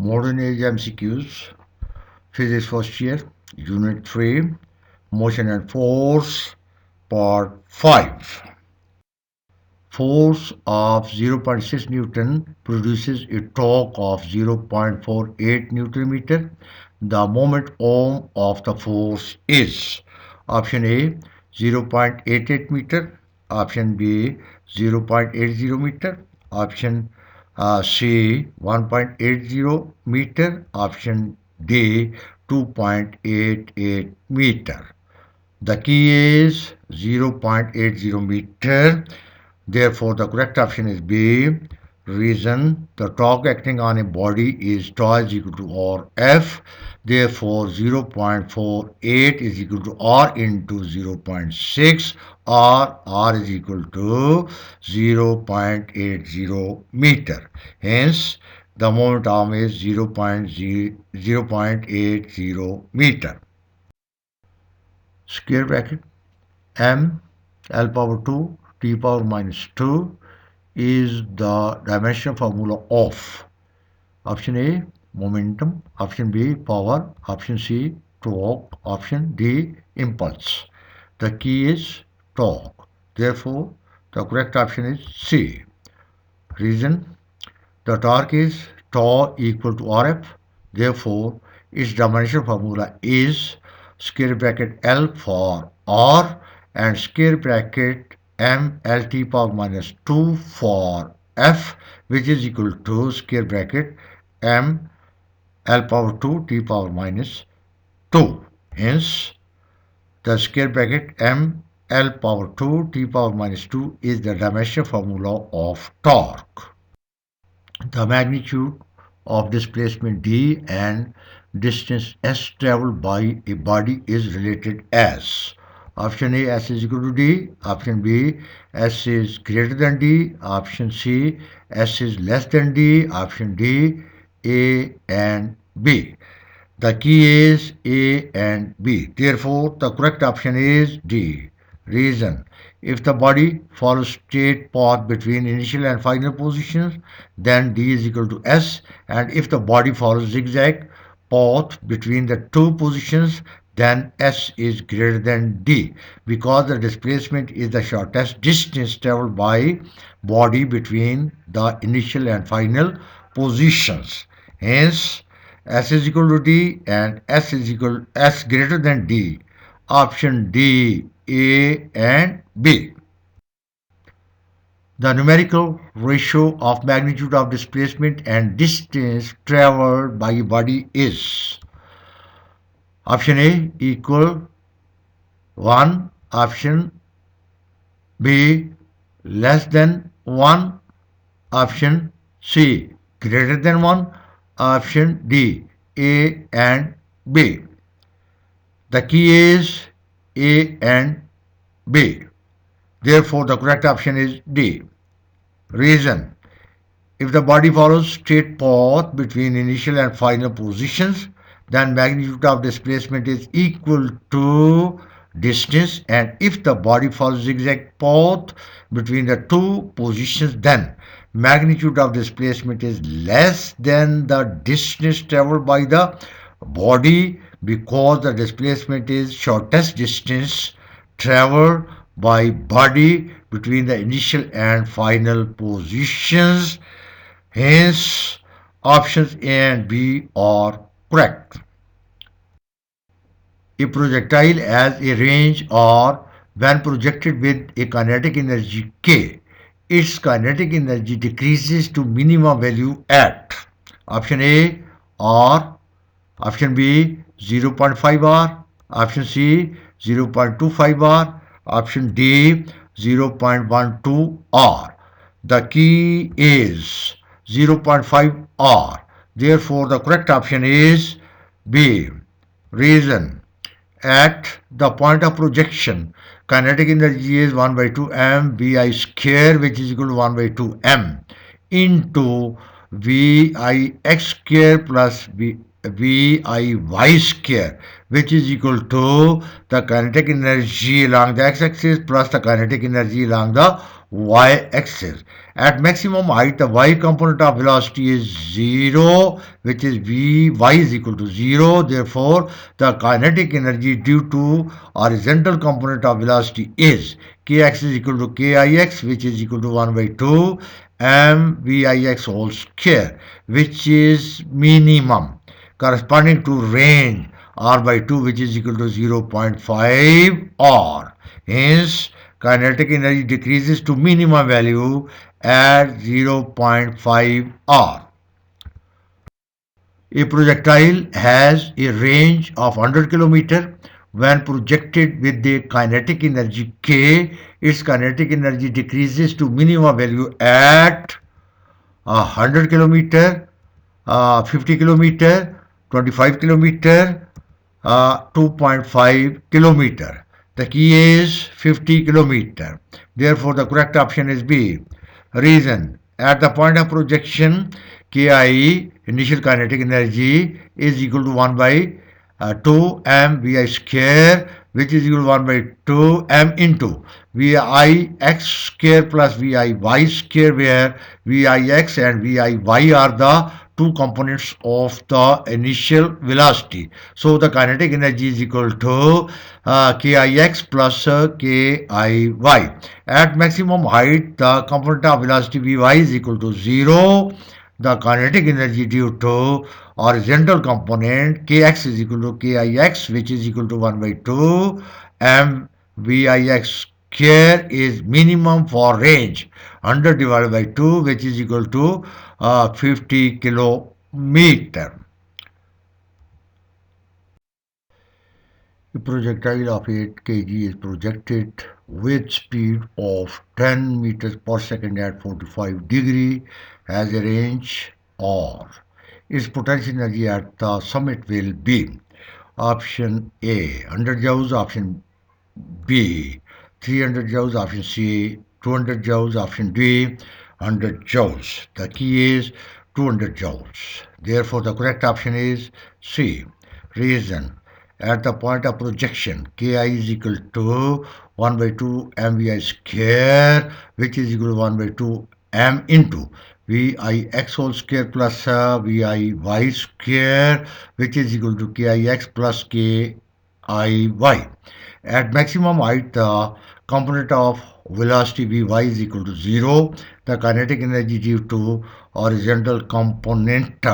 Modern Age MCQs, Physics First Year, Unit 3, Motion and Force, Part 5. Force of 0.6 Newton produces a torque of 0.48 Newton meter. The moment ohm of the force is option A 0.88 meter, option B 0.80 meter, option C 1.80 meter, option D 2.88 meter. The key is 0.80 meter. Therefore, the correct option is B. Reason: the torque acting on a body is tau is equal to RF. Therefore, 0.48 is equal to R into 0.6, or R is equal to 0.80 meter. Hence, the moment arm is 0.80 meter. Square bracket m L power 2 T power minus 2 is the dimensional formula of option A momentum, option B power, option C torque, option D impulse. The key is torque. Therefore, the correct option is C. Reason: the torque is tau equal to RF. Therefore, its dimensional formula is square bracket L for R and square bracket M L T power minus 2 for F, which is equal to square bracket M L power 2 T power minus 2. Hence, the square bracket M L power 2 T power minus 2 is the dimensional formula of torque. The magnitude of displacement d and distance s traveled by a body is related as option A s is equal to d, option B s is greater than d, option C s is less than d, option D A and B. The key is A and B. Therefore, the correct option is D. Reason: if the body follows straight path between initial and final positions, then D is equal to S, and if the body follows zigzag path between the two positions, then S is greater than D, because the displacement is the shortest distance traveled by body between the initial and final positions. Hence, S is equal to D and S greater than D. Option D, A and B. The numerical ratio of magnitude of displacement and distance traveled by a body is option A equal 1, option B less than 1, option C greater than 1, option D A and B. The key is A and B. Therefore, the correct option is D. Reason: if the body follows straight path between initial and final positions, then magnitude of displacement is equal to distance, and if the body follows zigzag path between the two positions, then magnitude of displacement is less than the distance traveled by the body, because the displacement is shortest distance traveled by body between the initial and final positions. Hence, options A and B are correct. A projectile has a range R when projected with a kinetic energy K. Its kinetic energy decreases to minimum value at option A R, option B 0.5 R, option C 0.25 R, option D 0.12 R. The key is 0.5 R. Therefore, the correct option is B. Reason: at the point of projection, kinetic energy is 1 by 2 m vi square, which is equal to 1 by 2 m into vi x square plus vi y square, which is equal to the kinetic energy along the x-axis plus the kinetic energy along the y-axis. At maximum height, the y component of velocity is 0, which is y is equal to 0. Therefore, the kinetic energy due to horizontal component of velocity is kx is equal to kix, which is equal to 1 by 2 mvix whole square, which is minimum corresponding to range r by 2, which is equal to 0.5 r. Hence, kinetic energy decreases to minimum value at 0.5 r. A projectile has a range of 100 km. When projected with the kinetic energy k, its kinetic energy decreases to minimum value at 100 kilometer, 50 kilometer, 25 kilometer, 2.5 kilometer. The key is 50 kilometer. Therefore, the correct option is B. Reason: at the point of projection, Ki, initial kinetic energy, is equal to 1 by 2 m vi square, which is equal to 1 by 2 m into vi x square plus vi y square, where vi x and vi y are the two components of the initial velocity. So the kinetic energy is equal to kix plus kiy. At maximum height, the component of velocity vy is equal to 0. The kinetic energy due to horizontal component kx is equal to kix, which is equal to 1 by 2 m vix square, is minimum for range 100 divided by 2, which is equal to 50 kilometer. A projectile of 8 kg is projected with speed of 10 meters per second at 45 degree, has a range or its potential energy at the summit will be option A 100 joules, option B 300 joules, option C 200 joules, option D 100 joules. The key is 200 joules. Therefore, the correct option is C. Reason: at the point of projection, Ki is equal to 1 by 2 mvi square, which is equal to 1 by 2 m into vix whole square plus viy square, which is equal to kix plus kiy. At maximum height, the component of velocity vy is equal to 0. The kinetic energy due to horizontal component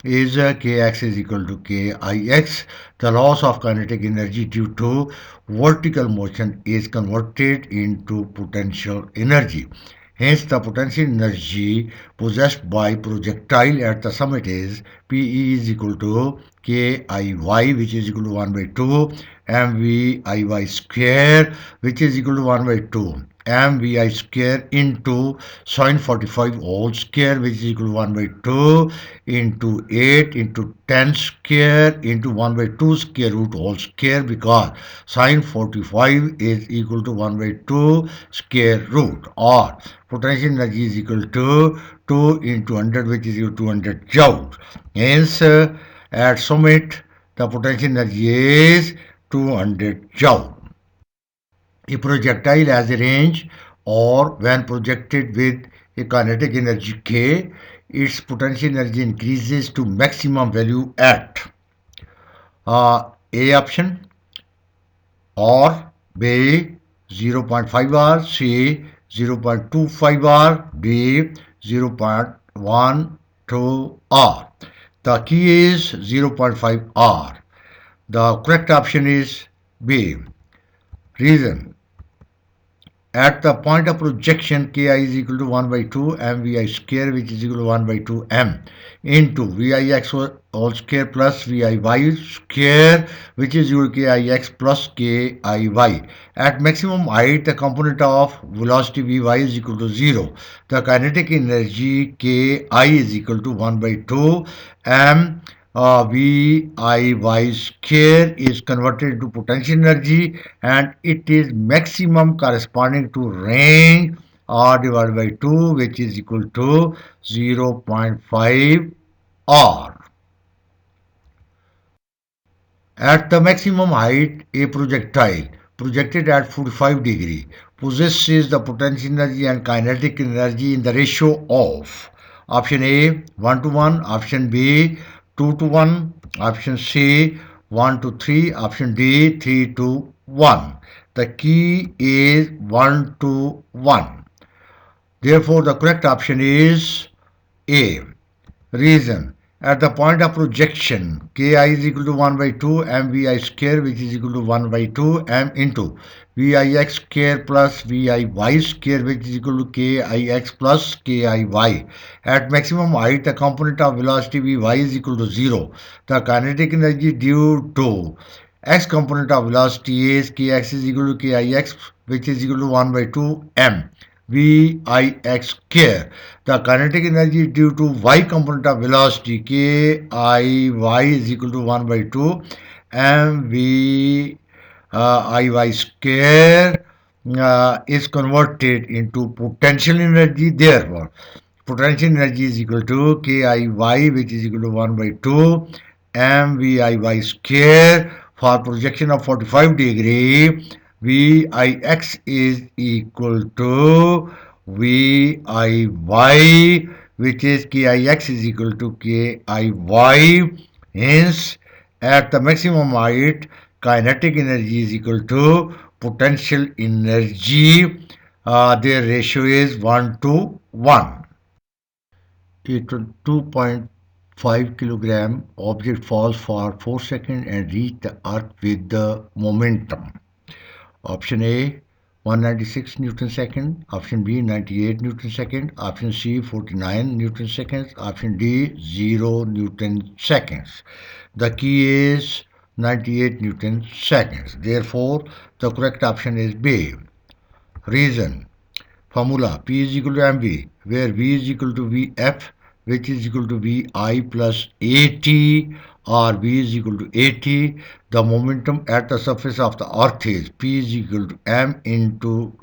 is kx is equal to kix. The loss of kinetic energy due to vertical motion is converted into potential energy. Hence, the potential energy possessed by projectile at the summit is Pe is equal to Kiy, which is equal to 1 by 2 mviy square, which is equal to 1 by 2 mvi square into sine 45 whole square, which is equal to 1 by 2 into 8 into 10 square into 1 by 2 square root whole square, because sine 45 is equal to 1 by 2 square root, or potential energy is equal to 2 into 100, which is equal to 200 joules. Hence, at summit, the potential energy is 200 joule. A projectile has a range, or when projected with a kinetic energy k, its potential energy increases to maximum value at A option, or B 0.5 r, C 0.25 r, D 0.12 r. The key is 0.5 r. The correct option is B. Reason: at the point of projection, Ki is equal to 1 by 2 mvi square, which is equal to 1 by 2 m into vix whole square plus viy square, which is equal to kix plus kiy. At maximum height, the component of velocity vy is equal to 0. The kinetic energy ki is equal to 1 by 2 m viy square is converted into potential energy, and it is maximum corresponding to range r divided by 2, which is equal to 0.5 r. At the maximum height, a projectile projected at 45 degree possesses the potential energy and kinetic energy in the ratio of option A 1 to 1, option B 2 to 1, option C 1 to 3, option D 3 to 1. The key is 1 to 1. Therefore, the correct option is A. Reason. At the point of projection, Ki is equal to 1 by 2 mvi square, which is equal to 1 by 2 m into vix square plus viy square, which is equal to kix plus kiy. At maximum height, the component of velocity vy is equal to 0. The kinetic energy due to x component of velocity is kx is equal to kix, which is equal to 1 by 2 m Vix square. The kinetic energy due to y component of velocity Kiy is equal to 1 by 2 mv Iy square is converted into potential energy. Therefore, potential energy is equal to Kiy, which is equal to 1 by 2 mviy square. For projection of 45 degree, Vix is equal to Viy, which is Kix is equal to Kiy. Hence, at the maximum height, kinetic energy is equal to potential energy. Their ratio is 1 to 1. A 2.5 kilogram object falls for 4 seconds and reaches the earth with the momentum. Option A 196 Newton second, option B 98 Newton second, option C 49 Newton seconds, option D 0 Newton seconds. The key is 98 Newton seconds. Therefore, the correct option is B. Reason. Formula P is equal to mv, where v is equal to vf, which is equal to vi plus at, or v is equal to at. The momentum at the surface of the earth is p is equal to m into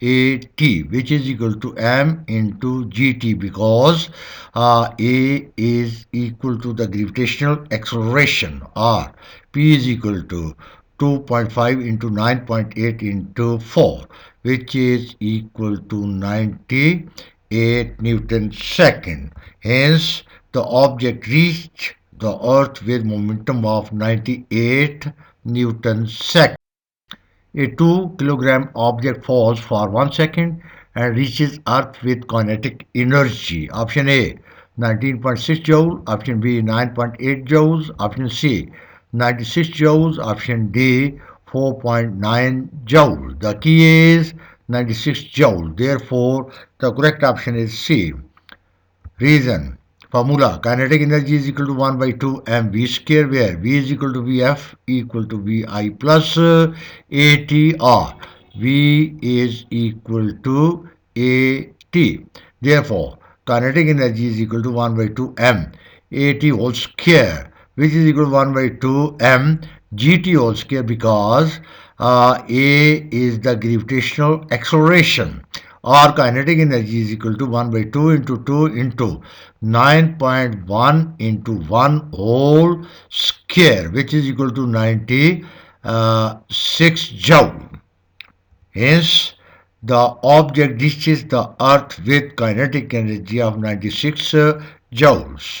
at, which is equal to m into gt, because a is equal to the gravitational acceleration, or p is equal to 2.5 into 9.8 into 4, which is equal to 98 Newton second. Hence, the object reached the earth with momentum of 98 Newton second. A 2 kilogram object falls for 1 second and reaches earth with kinetic energy. Option A 19.6 joule, option B 9.8 joules, option C 96 joules, option D 4.9 joule. The key is 96 joule. Therefore, the correct option is C. Reason. Formula. Kinetic energy is equal to 1 by 2 mv square, where v is equal to vf equal to vi plus at, or v is equal to at. Therefore, kinetic energy is equal to 1 by 2 m at whole square, which is equal to 1 by 2 m gt whole square, because a is the gravitational acceleration, or kinetic energy is equal to 1 by 2 into 9.1 into 1 whole square, which is equal to 96 joule. Hence, the object reaches the earth with kinetic energy of 96 joules.